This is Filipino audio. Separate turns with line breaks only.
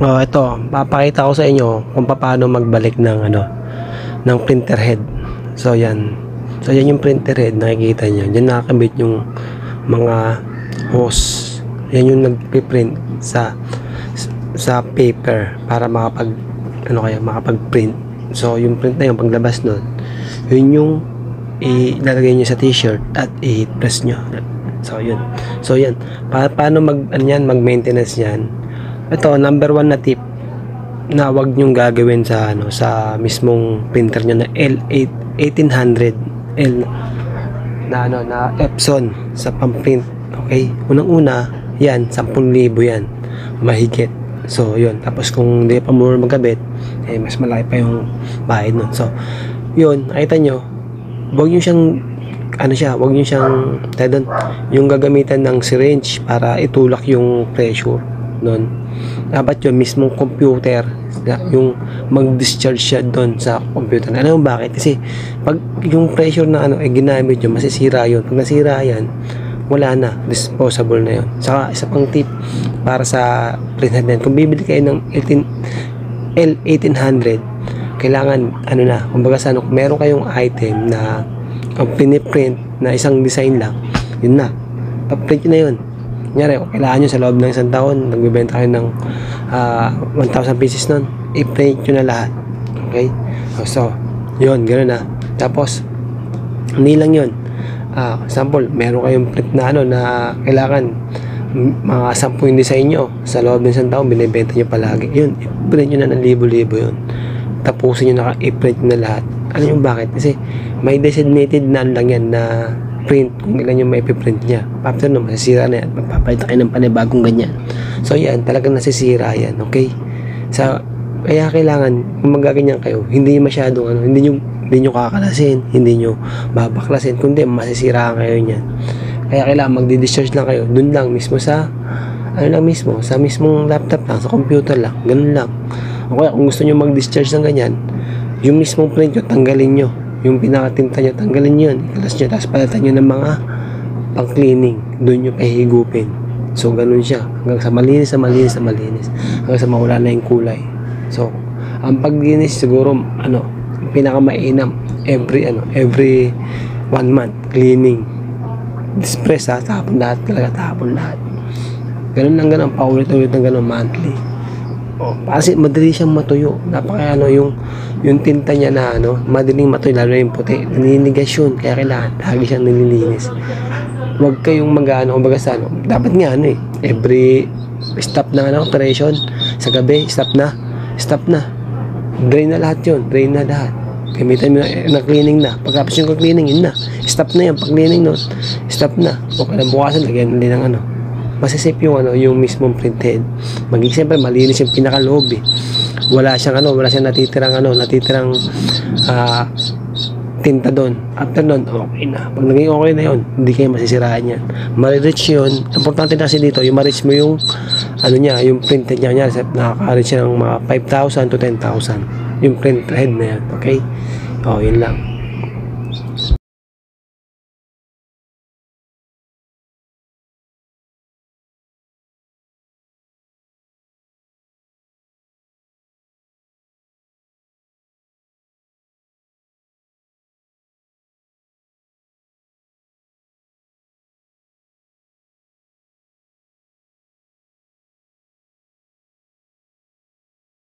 Oh, ito, papakita ko sa inyo kung paano magbalik ng ng printer head. So yan. So yan yung printer head, nakikita niyo. Diyan nakakabit yung mga hose. Yan yung nagpi-print sa paper para makapag-print. So yung print na yun, paglabas nun, yun yung ilalagay nyo sa t-shirt at i-heat press nyo. So yun. So yan. Paano mag-maintenance yan? Ito, number 1 na tip na wag nyong gagawin sa sa mismong printer nyo na L1800 L na Epson sa pamprint. Okay? Unang-una, yan 10,000 yan. Mahigit. So yun. Tapos kung hindi pa mo magkabit, mas malaki pa yung bayad nun. So yun, nakita nyo, wag nyo siyang wag nyo siyang yung gagamitan ng syringe para itulak yung pressure nun. Dapat yung mismong computer yung mag-discharge siya doon sa computer. Alam mo bakit? Kasi pag yung pressure na ginamit nyo, masisira yun. Pag nasira yan, wala na, disposable na yun. Saka isa pang tip para sa printer din, kung bibili kayo ng L1800, kailangan kumbaga meron kayong item na piniprint na isang design lang, yun na, paprint nyo na yun. Kunyari, kailangan nyo sa loob ng isang taon, nagbibenta kayo ng 1,000 pieces nun, i-print nyo na lahat. Okay? So, yun, gano'n na. Tapos, hindi lang yun. Sample, meron kayong print na na kailangan mga 10 yung design nyo sa loob ng isang taon, binibenta nyo palagi. Yun, i-print nyo na ng libo-libo yun. Tapusin nyo na, i-print nyo na lahat. Ano yung bakit? Kasi may designated na lang yan na print kung ilan yung may piprint niya. After no, masisira na yan. Magpapalitan kayo ng panibagong ganyan. So yan, talagang nasisira yan. Okay? So, kaya kailangan, kung magaganyan kayo, hindi masyadong hindi nyo kakalasin, hindi nyo babaklasin, kundi masisira kayo niyan. Kaya kailangan magdi-discharge lang kayo. Dun lang mismo sa sa mismong laptop lang, sa computer lang. Ganun lang. Okay, kung gusto nyo mag-discharge ng ganyan, yung mismong print nyo, tanggalin nyo. Yung pinakatinta nyo, tanggalin nyo yun. Ikalas nyo, tapos palitan nyo ng mga pang-cleaning. Doon nyo pahigupin. So, ganun siya. Hanggang sa malinis. Hanggang sa mawala na yung kulay. So, ang paglinis siguro, pinakamainam. Every 1 month, cleaning. Dispress tapon lahat talaga, tapon lahat. Ganun lang ganun, paulit-ulit ng ganun, monthly. Kasi madali siyang matuyo. Napaka yung tinta niya na madaling matuyo, lalo yung puti, naninigas yun. Kaya kailangan lagi siyang nililinis. Huwag kayong kumbaga sa dapat nga every stop na operation sa gabi, stop na, drain na lahat yun, gamitan mo na cleaning na. Pagkapos yung cleaning, yun na, stop na yan. Pag cleaning nun, stop na. Okay lang, bukasan lagyan din ng masisip yung mismong printhead. Siyempre malinis yung pinakaloob wala siyang natitirang tinta doon. After doon, okay na. Pag naging okay na yun, hindi kayo masisiraan yan. Ma-reach yun. Importante kasi dito, yung ma-reach mo yung yung printhead niya, nakaka-reach siya ng mga 5,000 to 10,000 yung printhead na yan. Okay? Yun lang.